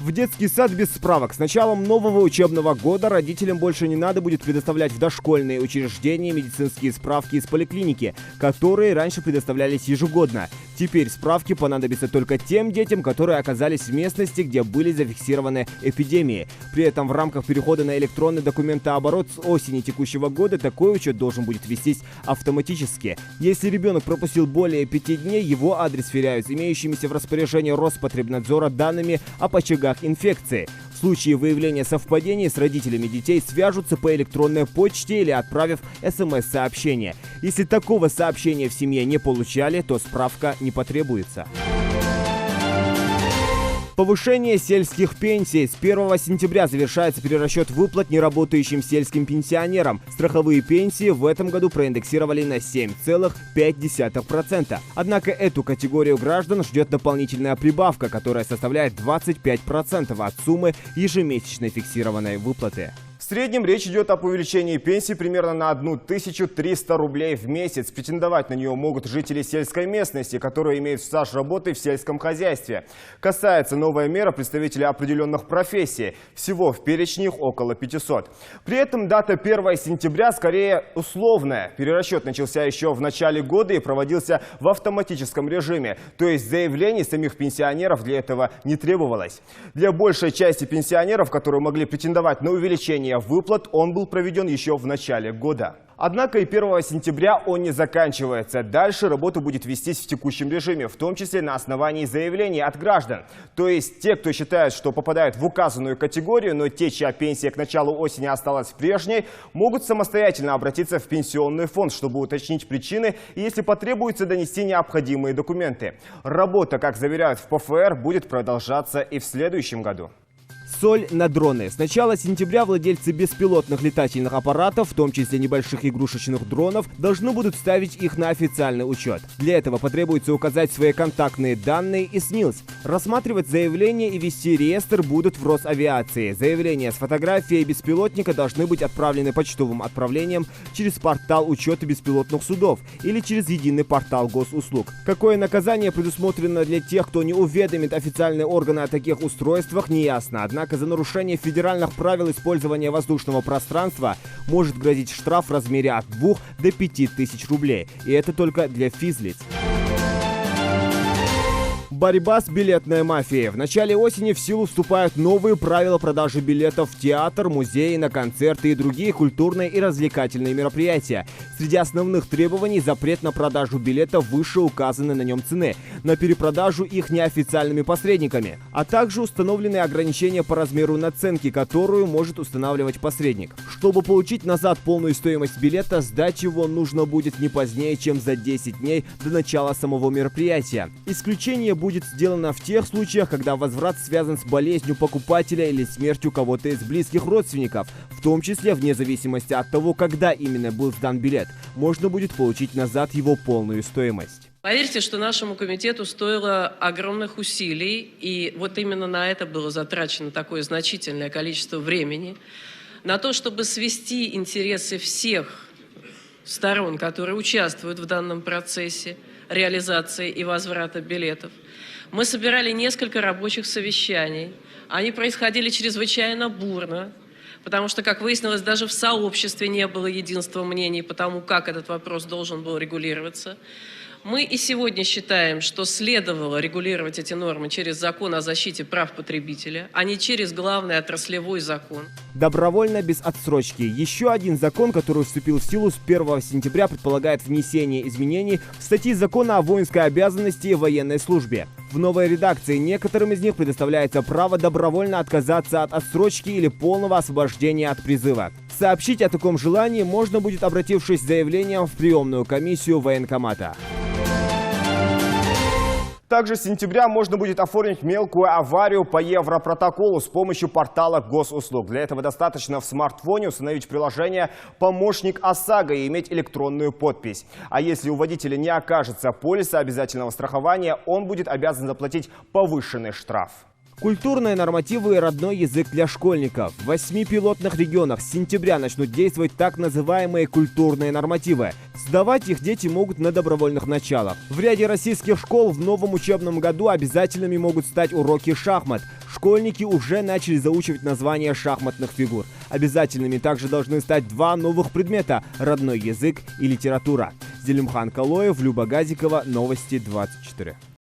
В детский сад без справок. С началом нового учебного года родителям больше не надо будет предоставлять в дошкольные учреждения медицинские справки из поликлиники, которые раньше предоставлялись ежегодно. Теперь справки понадобятся только тем детям, которые оказались в местности, где были зафиксированы эпидемии. При этом в рамках перехода на электронный документооборот с осени текущего года такой учет должен будет вестись автоматически. Если ребенок пропустил более 5 дней, его адрес сверяют с имеющимися в распоряжении Роспотребнадзора данными о очагах инфекции. В случае выявления совпадений с родителями детей свяжутся по электронной почте или отправив СМС-сообщение. Если такого сообщения в семье не получали, то справка не потребуется. Повышение сельских пенсий. С 1 сентября завершается перерасчет выплат неработающим сельским пенсионерам. Страховые пенсии в этом году проиндексировали на 7,5%. Однако эту категорию граждан ждет дополнительная прибавка, которая составляет 25% от суммы ежемесячной фиксированной выплаты. В среднем речь идет об увеличении пенсии примерно на 1300 рублей в месяц. Претендовать на нее могут жители сельской местности, которые имеют стаж работы в сельском хозяйстве. Касается новая мера представителей определенных профессий. Всего в перечне их около 500. При этом дата 1 сентября скорее условная. Перерасчет начался еще в начале года и проводился в автоматическом режиме. То есть заявлений самих пенсионеров для этого не требовалось. Для большей части пенсионеров, которые могли претендовать на увеличение выплат, он был проведен еще в начале года. Однако и 1 сентября он не заканчивается. Дальше работа будет вестись в текущем режиме, в том числе на основании заявлений от граждан. То есть те, кто считает, что попадают в указанную категорию, но те, чья пенсия к началу осени осталась прежней, могут самостоятельно обратиться в пенсионный фонд, чтобы уточнить причины и, если потребуется, донести необходимые документы. Работа, как заверяют в ПФР, будет продолжаться и в следующем году. Соль на дроны. С начала сентября владельцы беспилотных летательных аппаратов, в том числе небольших игрушечных дронов, должны будут ставить их на официальный учет. Для этого потребуется указать свои контактные данные и СНИЛС. Рассматривать заявление и вести реестр будут в Росавиации. Заявления с фотографией беспилотника должны быть отправлены почтовым отправлением через портал учета беспилотных судов или через единый портал госуслуг. Какое наказание предусмотрено для тех, кто не уведомит официальные органы о таких устройствах, неясно. Однако за нарушение федеральных правил использования воздушного пространства может грозить штраф в размере от 2 до 5 тысяч рублей. И это только для физлиц. Борьба с билетной мафией. В начале осени в силу вступают новые правила продажи билетов в театр, музеи, на концерты и другие культурные и развлекательные мероприятия. Среди основных требований запрет на продажу билетов выше указанной на нем цены, на перепродажу их неофициальными посредниками, а также установлены ограничения по размеру наценки, которую может устанавливать посредник. Чтобы получить назад полную стоимость билета, сдать его нужно будет не позднее, чем за 10 дней до начала самого мероприятия. Исключение будет сделано в тех случаях, когда возврат связан с болезнью покупателя или смертью кого-то из близких родственников, в том числе вне зависимости от того, когда именно был сдан билет. Можно будет получить назад его полную стоимость. Поверьте, что нашему комитету стоило огромных усилий, и вот именно на это было затрачено такое значительное количество времени, на то, чтобы свести интересы всех сторон, которые участвуют в данном процессе реализации и возврата билетов. Мы собирали несколько рабочих совещаний. Они происходили чрезвычайно бурно, потому что, как выяснилось, даже в сообществе не было единства мнений по тому, как этот вопрос должен был регулироваться. Мы и сегодня считаем, что следовало регулировать эти нормы через закон о защите прав потребителя, а не через главный отраслевой закон. Добровольно без отсрочки. Еще один закон, который вступил в силу с 1 сентября, предполагает внесение изменений в статьи закона о воинской обязанности и военной службе. В новой редакции некоторым из них предоставляется право добровольно отказаться от отсрочки или полного освобождения от призыва. Сообщить о таком желании можно будет, обратившись с заявлением в приемную комиссию военкомата. Также с сентября можно будет оформить мелкую аварию по Европротоколу с помощью портала госуслуг. Для этого достаточно в смартфоне установить приложение «Помощник ОСАГО» и иметь электронную подпись. А если у водителя не окажется полиса обязательного страхования, он будет обязан заплатить повышенный штраф. Культурные нормативы и родной язык для школьников. В 8 пилотных регионах с сентября начнут действовать так называемые культурные нормативы. Сдавать их дети могут на добровольных началах. В ряде российских школ в новом учебном году обязательными могут стать уроки шахмат. Школьники уже начали заучивать названия шахматных фигур. Обязательными также должны стать два новых предмета – родной язык и литература. Зелимхан Калоев, Люба Газикова, Новости 24.